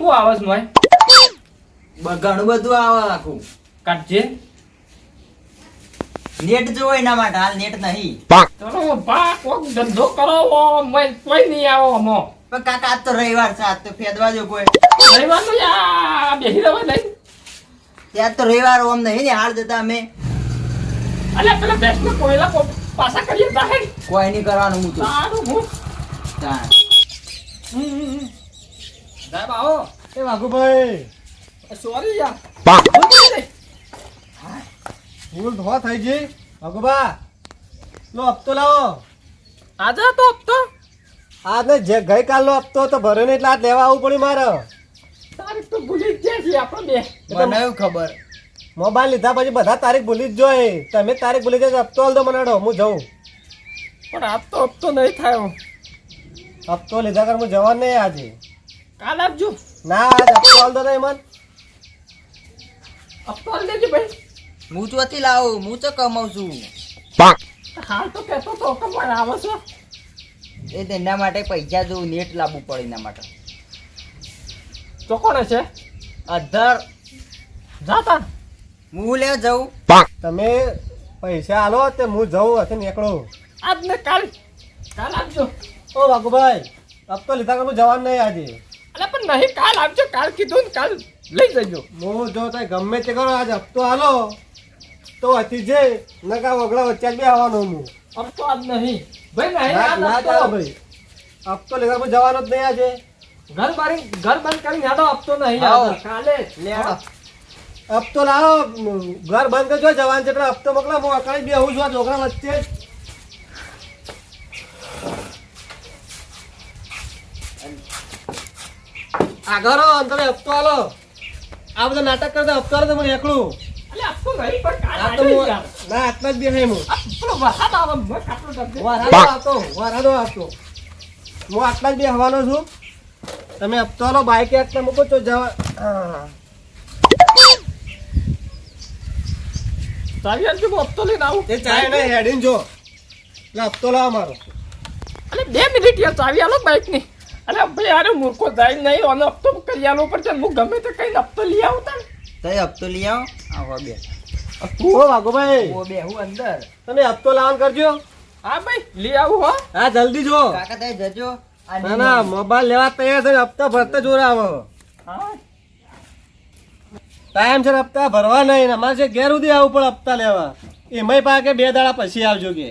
શું આવે છે મોય? ઘણું બધું આવે આખું. કાઢજે. નેટ જોવો એના માટે હાલ નેટ નહીં. ચલો બા કોક ધંધો કરો મોય કોઈ નહીં આવો અમો. પણ કાકા આજ તો રવિવાર છે, આજ તો ફેદવા જો કોઈ. રવિવારનું યા બેહી રહેવા નહીં. ત્યાં તો રવિવાર ઓમ નહીં ને હાલ જતા અમે. અલ્યા પેલા બેસને કોયલા પાછા કરીએ જાહેર. કોઈ નહીં કરવાનું હું તો. સારું હું. તાણ. સાહેબ આવો. એ વાઘુભાઈ સોરી યાર. ભૂલ ધો થઈ ગઈ. વાઘુબા લો હપ્તો લાવો. આજે તો હપ્તો આજને જે ગઈકાલનો હપ્તો તો ભર્યો ને એટલે આજ લેવા આવવું પડ્યું મારે. તારીખ તો ભૂલી જ જાય છે આપણે બે. બનાવ્યું ખબર. મોબાઈલ લીધા પછી બધા તારીખ ભૂલી જ જોઈ. તમે તારીખ ભૂલી જાય હપ્તો હાલ દો મને હેડો, હું જઉં. પણ આજ તો હપ્તો નહીં થયો. હપ્તો લીધા કર હું જવાનું નહીં આજે. કાલ આપજો. ના આજ હપ્તો હાલ દો નહીં મન. હપ્તો હાલ દેજો ભાઈ. હું ચોથી લાવું, હું તો કમાઉં છું. હાલ તો કહેતો તો કમાણ આવે છે. એ તેના માટે પૈસા જોવું, નેટ લાવવું પડે એના માટે. તો કોણ છે? અધર જાતા હું લેવા જવું. તમે પૈસા આલો તે હું જઉં હશે નીકળું. આજ ને કાલ કાલ આપજો. ઓ વાઘુભાઈ હપ્તો લીધા કર હું જવાનું નહીં આજે. અરે પણ નહીં કાલ આપજો. કાલ કીધું ને કાલ લઈ જજો. હું જો તમે ગમે તે કરો આજે હપ્તો હાલો તો હતી જે નકા વગડા વચ્ચે જ બે આવવાનો હું. હપ્તો આજ નહીં ભાઈ નહીં. ના આજ ના હપ્તો. ચાલો ભાઈ હપ્તો લીધા હું જવાનો જ નહીં આજે. ઘર બંધ કરીને હેડો. હપ્તો નહીં આવો. આજે. કાલે લેડો. હપ્તો લાવો ઘર બંધ કરજો જવાન છે એટલે હપ્તો મોકલા હું અકાળી બે આવું છું આ છોકરા વચ્ચે જ. આગળ આવો અને તમે હપ્તો હાલો. આ બધા નાટક કરતા હપ્તો હાલો તો મને એકલું. અલે હપ્તો નહીં પણ કાલ આ તો આપજો હું યાર. ના આટલા જ બે હું પેલો વરસાદ આવે મને કાટલો કરજે. વારાદો આવતો હું આટલા જ બે હવાનો છું. તમે હપ્તો હાલો બાઈક આટલા મૂકો તો જવા. ચાવી આપજો. હું હપ્તો લઈને આવું. એ ચાય નહીં હેડીને જો એટલે હપ્તો લાવો મારો. અલે 2 મિનિટ યાર. ચાવી આલો બાઈક ની. અલે ભાઈ અરે મૂર્ખો જાય નહીં. અને હપ્તો કરી આલો પડશે. હું ગમે તે કઈ હપ્તો લઈ આવતા. તો હપ્તો લઈ આવો. આવો બે. ઓ વાઘુભાઈ ઓ બે હું અંદર. તમે હપ્તો લાવવાનું કરજો. હા ભાઈ લઈ આવું હો. હા જલ્દી જો. કાકા તમે જજો. આ ના ના મોબાઈલ લેવા તૈયાર છે હપ્તા ભરતા જોર આવો. હા ટાઈમ છે હપ્તા ભરવા નહીં અમારે છે ઘેર સુધી આવવું પડે હપ્તા લેવા. એમાંય પાકે 2 દાડા પછી આવજો કે.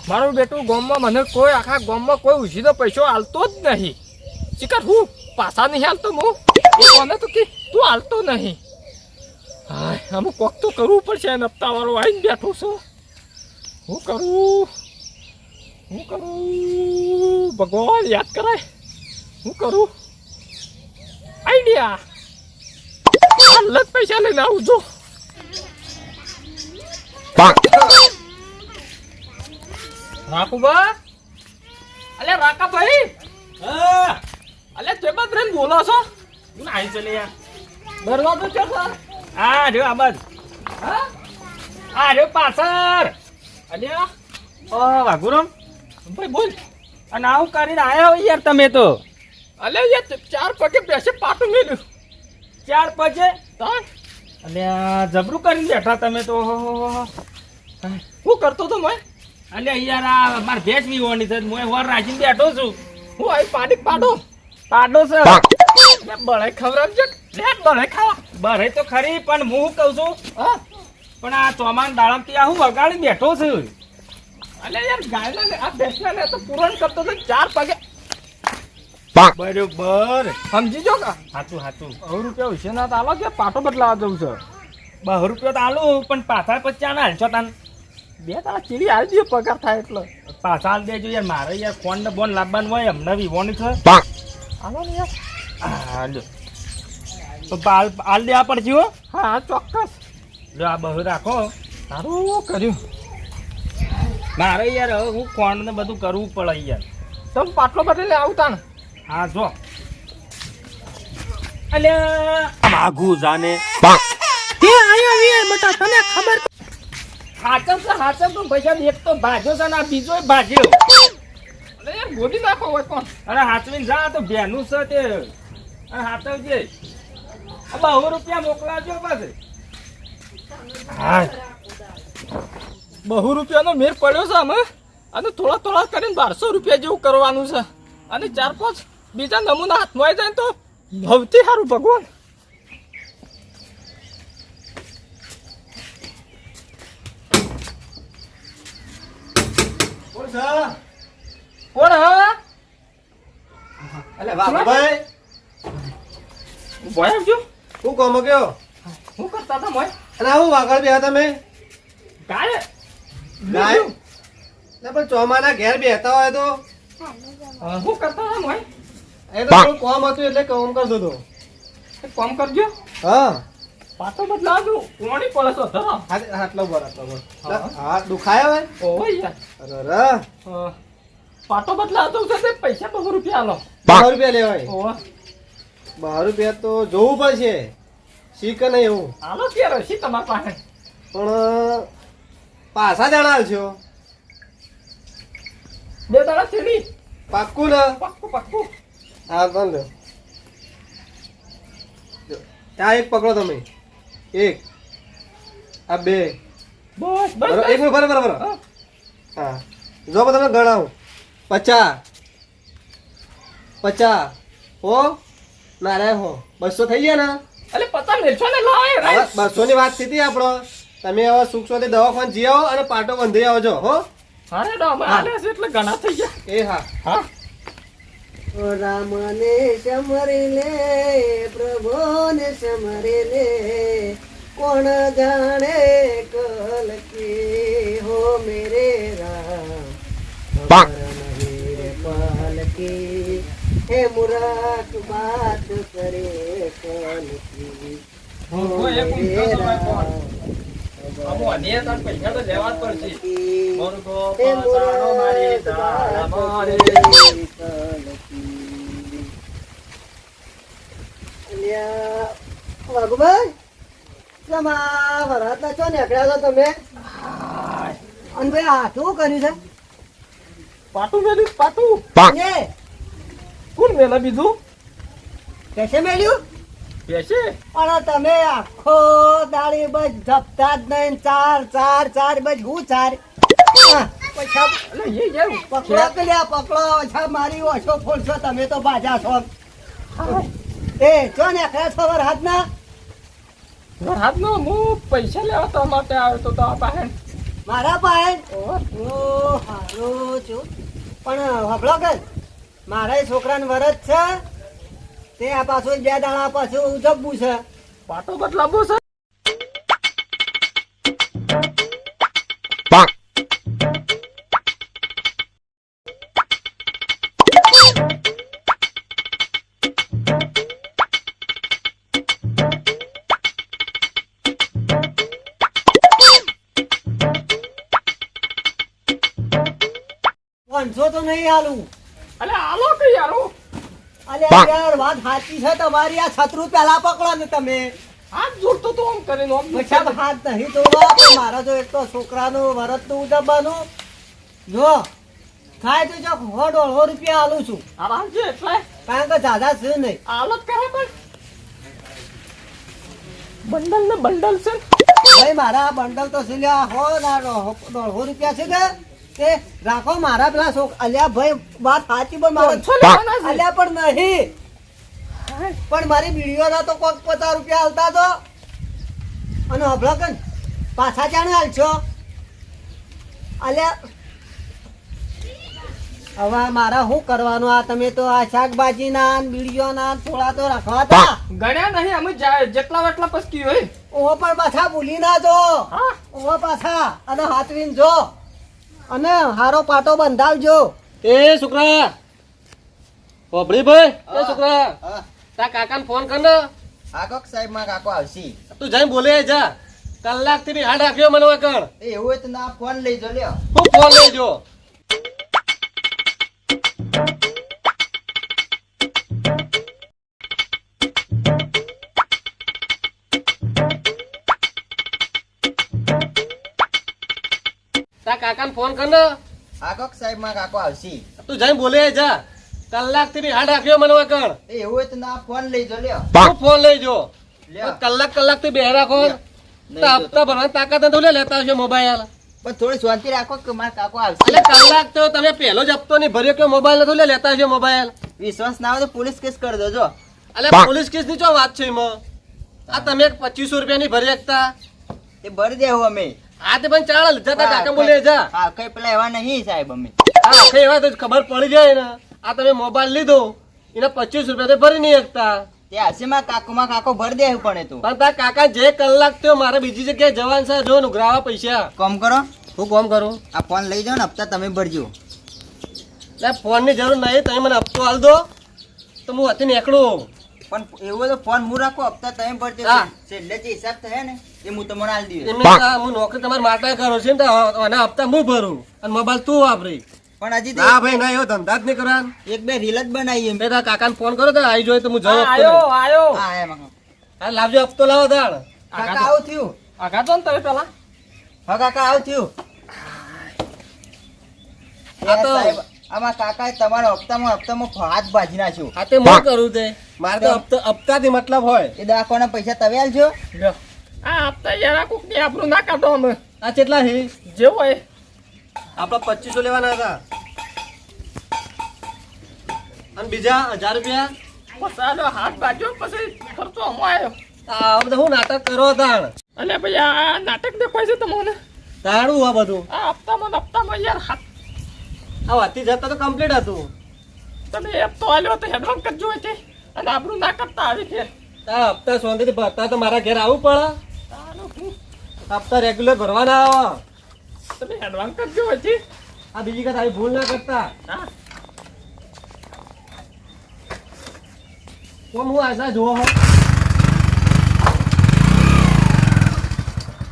મારું બેટું ગામમાં મને કોઈ આખા ગામમાં કોઈ ઉછીનો પૈસો હાલતો જ નહીં. શિકાર હું પાછા નહીં હાલતો હું. એ કોને તો કે તું હાલતો નહીં. હા અમુક કોક તો કરવું પડશે. એને હપ્તાવાળો આવીને બેઠો છું. હું કરું ભગવાન યાદ કરાય. હું કરું આઈડિયા. હાલ જ પૈસા લઈને આવું જો. રાકુબા અલે રાકાભાઈ. અલે તે બાદ રહીને બોલો છો. આઈ ચલે યાર. દરવાજો છે સર. હા જો આ બાદ. હા આ જો પાછળ. અલે ઓ વાઘુરામ ભાઈ બોલ. અને આવું કરીને આયા હોય યાર તમે તો. અલે યાર 4 પગે બેસે પાટું મેલ્યું. 4 પગે તો અલે જબરું કરીને બેઠા તમે તો. શું કરતો તો મેં. અલે યાર આ માર ભેંસ વીવાની છે. હું વર રાખીને બેઠો છું. હું અહીં પાડો છે. બળે ખવડાવજો. લે બળે ખાવા. બળે તો ખરી પણ હું શું કહું છું. હા પણ આ ચોમાન દાળમથી આ હું વગાડી બેઠો છું. અલે યાર ગાયના આ ભેંસના ને તો પૂરણ કરતો તો 4 પગે. બરોબર સમજી જો કા. હાચું 100 રૂપિયા વિશે ના આલો કે પાટો બદલાવા જવું છે. 200 રૂપિયા તો આલું પણ પાછા પછી ના હાલશો તાન. 2 તારા ચીડી હાલ દે પગાર થાય એટલે. પાછા હાલ દેજો યાર. મારે યાર ફોન ને બોન લાવવાનું હોય. અમને વિવોની છે. હાલો ને યાર. હાલો તો હાલ દેવા પડશે હો. હા ચોક્કસ. જો આ બહુ રાખો. સારું કર્યું. મારે યાર હવે હું ફોન ને બધું કરવું પડે યાર. તમે પાટલો બદલે આવતા ને. હા જો અલ્યા માગુ જાને તે આયા વે બટા તને ખબર. હાચમ તો પૈસા એક તો ભાજ્યો છે ને આ બીજો ભાજ્યો. અલે યાર ગોદી નાખો હોય કોણ. અરે હાચવીને જા તો બેનું છે તે. અરે હાચવજે. આ 200 રૂપિયા મોકલાજો પાસે. હા 200 રૂપિયાનો મેર પડ્યો છે અમે. અને થોડા થોડા કરીને 1200 રૂપિયા જેવું કરવાનું છે. અને 4-5 બીજા નમૂના હાથમાં આવી જાય ને તો ભવતી સારું ભગવાન. કોણ છે? કોણ હા? અલે વાઘભાઈ, બોય આવજો. હું કોમ ગયો? હું કરતા હતા મોય? અને હું વાગડ બેહા તમે ગાય ગાય ને પણ ચોમાના ઘેર બેહતા હોય તો હું કરતા હતા મોય? એ તો થોડું કોમ હતું એટલે કોમ કરતો હતો. એક કામ કરજો. હા પાતો બદલાવજો. કોણી પડે છો ધરો. આટલો બર હા. હા દુખાયો હોય ઓય યાર. અરે પાટો બદલાવતો છે તે પૈસા 200 રૂપિયા આલો. 12 રૂપિયા લેવાય. ઓવા 12 રૂપિયા તો જોવું પડશે શીખ નહીં એવું આલો કે રસી તમાર પાસે. પણ પાછા જણાવજો 2 દાડા થેડી. પાક્કું ને? પાક્કું પાક્કું. હા તો લ્યો. આ એક પકડો તમે, એક આ બે, બસ બસ બરાબર એક મિનિટ બરાબર બરાબર. હા. હા જો તમે ગણાવું 50 50 હો ના રે હો 200 થઈ ગયા ને? અલે પતા મેરછો ને લાવે હવે રે. 200 ની વાત થતી આપણો. તમે હવે સુખ શોધી દવાખાને જી આવો અને પાટો બંધી આવજો હો. અરે ડો અમે આલે છે એટલે ઘણા થઈ ગયા. એ હા હા રામને સમરી લે પ્રભુને સમરી લે કોણ જાણે કલ કે હો મેરે રામ ખબર નહીં રે પલ કી હે મુરાદ બાત કરે કલ કી હો કોઈ એક ઊંધો મેરે સમય કોણ? રામ અમો અનિય તાર પૈસા તો લેવા જ પડશે. મોરગો હે પાસાનો મારી મુરાદ દાળ બાત મારી. કરે કલ કી અલ્યા વાઘુભાઈ તમા વરાતના ચો નીકળ્યા છો તમે? અને ભાઈ આ શું કર્યું છે? પાટું મેલ્યું પાટું. એ કોણ મેલા બીજું? કેસે મેલ્યું? બેસે. અને તમે આખો દાડી બસ જપતા જ નહીં. ચાર બસ હું ચાર હા, પૈસા અલે એ યાર પકડો કે લ્યા પકડો. અચ્છા મારી ઓછો ફોડશો તમે તો બાજા છો. એ ચો નીકળ્યા છો વરહાદના? વરહાદનો હું પૈસા લેવા તો માટે આવ્યો તો આ પાસે. મારા પાસે ઓહો. ઓ હારું છું પણ હબળો કે મારા છોકરાને વરસ છે તે આ પાછું 2 દાડા પાછું ઉજવવું છે. પાટો બદલાવો છે. પાંચસો તો નહીં આલું. અલે આલો કે યાર. અલે યાર વાત સાચી છે તમારી. આ છત્રું પેલા પકડો ને તમે. હાથ જોડતો તો આમ કરીને આમ પછી હાથ નહીં તોડવા પણ મારા જો એક તો છોકરાનું વરસનું ઉજવવાનું જો થાય તો જો 100-150 રૂપિયા આલું છું આરામ છે એટલે કારણ કે દાદા છે નહીં. આલો જ કરે પણ બંડલ ને બંડલ છે. ભાઈ મારા બંડલ તો છે લ્યા 100-150 રૂપિયા છે કે તે રાખો મારા પેલા છોક અલ્યા ભાઈ વાત સાચી પણ મારા પાંચસો લેવાના છે. અલ્યા પણ નહીં પણ મારી વિડીયોના તો કોક 50 રૂપિયા હાલતા તો અને હભળો કે પાછા ચાણે હાલશો અલ્યા હવે મારા શું કરવાનું? આ તમે તો આ શાકભાજી ના વિડીયોના થોડા તો રાખવા હતા. ગણ્યા નહીં અમે જેટલા વટલા પસકી હોય. ઓ પણ પાછા ભૂલી ના જો. હા ઓ પાછા અને હાથવીન જો અને હારો પાટો બંધાવજો. એ છોકરા ઓબળી ભાઈ એ છોકરા તા કાકાને ફોન કર ને. કાકો સાહેબ માં કાકો આવશી. તું જઈને બોલે જા. કલાકથી બી હાડ રાખ્યો મને વગર. એવું હોય તો ના ફોન લઈ જો લ્યો. હું ફોન લઈ જો. તા કાકાને ફોન કર ને. કાકો સાહેબ માં કાકો આવશી. તું જઈને બોલે જા કલાકથી બી હાડ રાખ્યો મને વગર એ એવું હોય તો ના ફોન લઈ જો લ્યો તું ફોન લઈ જો લ્યો. કલાકથી બે રાખો નહીં તો હપ્તા ભરવાની તાકાત નથી લે લેતા આવશે મોબાઈલ પણ થોડી શાંતિ રાખો કે મારા કાકો આવશે એટલે કલાક તો તમે પહેલો જ હપ્તો નહીં ભર્યો કે મોબાઈલ નથી લે લેતા આવશે મોબાઈલ વિશ્વાસ ના આવે તો પોલીસ કેસ કરી દેજો એટલે પોલીસ કેસ ની ચો વાત છે એમાં આ તમે 2500 રૂપિયા ની ભરી શકતા એ ભરી દેવું અમે આ તે પણ ચાલ જતા કાકા બોલે જા હા કઈ પેલા એવા નહીં સાહેબ અમે હા કઈ વાત જ ખબર પડી જાય ને આ તમે મોબાઈલ લીધો એના 25 રૂપિયા તો ભરી નહીં શકતા તે હશે માં કાકો ભરી દેવું પડે તું પણ તાર કાકા જે કલાક થયો મારે બીજી જગ્યાએ જવાનું છે જો નુગરાવા પૈસા કોમ કરો હું કોમ કરું આ ફોન લઈ જાઓ ને હપ્તા તમે ભરજો એટલે ફોન ની જરૂર નહીં તમે મને હપ્તો હાલ દો તો હું હતી નીકળું પણ એવું તો ફોન હું રાખો હપ્તા તમે ભરજો હા. છેલ્લે જે હિસાબ થાય ને એ હું તમને આલ દઉં એમને હું નોકરી તમારે માટે કરું છું ને તો આના હપ્તા હું ભરું અને મોબાઈલ તું વાપરી પણ હજી તો ના ભાઈ ના એવો ધંધા જ નહીં કરવાનું એક બે રીલ જ બનાવી એમ બે તારા કાકાને ફોન કરો તો આવી જોઈએ તો હું જવાબ આયો આયો હા એમ હા લાવજો હપ્તો લાવો તાણ કાકા આવું થયું આગા તો ને તમે પેલા હા કાકા આવું થયું આ તો- સાહેબ આમાં કાકા તમારા હપ્તામાં હાથ ભાજી નાખ્યો આ તે હું કરું તે મારે તો હપ્તાથી મતલબ હોય એ દવાખાના પૈસા તમે આલજો લ્યો. આ હપ્તા યાર કોક ની આપણું ના કાઢો અમે આ કેટલા છે જેવો હોય આપડે 2500 લેવાના હતા અને બીજા 1000 રૂપિયા પસાડો હાથ બાજુ પછી ખર્ચો હમો આવ્યો આ બધા હું નાટક કરો તાણ અલે ભાઈ આ નાટક દેખાય છે તમને તાણું આ બધું આ હપ્તામાં યાર હાથ આ વાતી જતા તો કમ્પ્લીટ હતું તમે એપ તો આલ્યો તો હેડવાન કરજો હોય છે અને આપણું ના કરતા આવી છે તારા હપ્તા શાંતિથી ભરતા તો મારા ઘેર આવવું પડે તાનું હું હપ્તા રેગ્યુલર ભરવાના આવો તમે હેડવાન કરજો હોય છે આ બીજી કઈ તારી ભૂલ ના કરતા હા કોમ હું આશા જોવો હો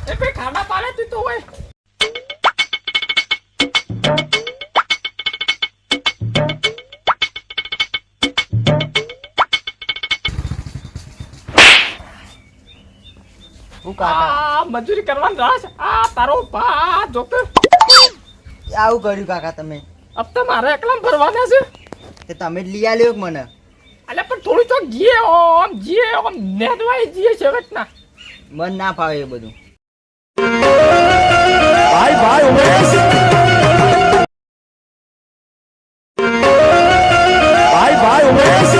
એ ભાઈ ખાના પાડે તું તો હોય હું કાકા આ મજૂરી કરવાનું રાસ આ તારો ભા જોક આવું કર્યું કાકા તમે હપ્તા મારે એકલા ભરવાના છે તે તમે જ લઈ આલ્યો કે મને અલે પણ થોડું તો જીએ ઓમ નેદવાઈ જીએ છે વચના મન ના ફાવે એ બધું ભાઈ ભાઈ ઉમેશ ભાઈ ઉમેશ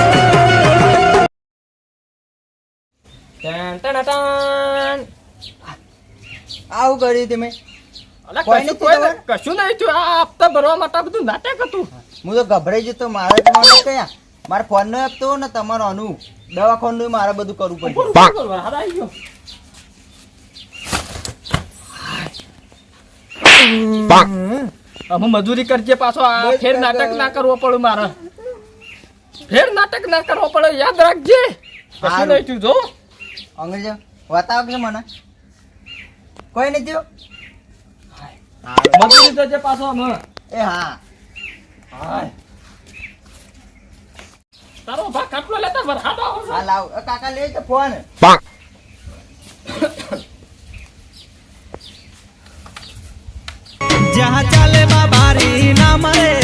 ટન ટન ટન આવું કર્યું તમે અલે કોઈ નથી ખબર? કશું નહીં થયું આ હપ્તા ભરવા માટે આ બધું નાટક હતું હું તો ગભરાઈ જતો મારે તો મને કયા મારે ફોન નો આપતો ને તમારો અનુ દવાખાનું મારે બધું કરવું પડશે હાથ આવી ગયો અમે મજૂરી કરજે પાછો આ બસ ફેર કાકા. નાટક ના કરવો પડે મારે ફેર નાટક ના કરવો પડે યાદ રાખજે કશું હારું. નહીં થયું જો અંગ્રેજો બતાવો કે મને કોઈ નથી થયું? મજૂરી કરજે પાછો અમે એ હા હાય. તારો ભા ખાટલો લેતા વરસાદ આવશે હા લાવ કાકા લે તો ફોન जहाँ चले बाबारी ना मरे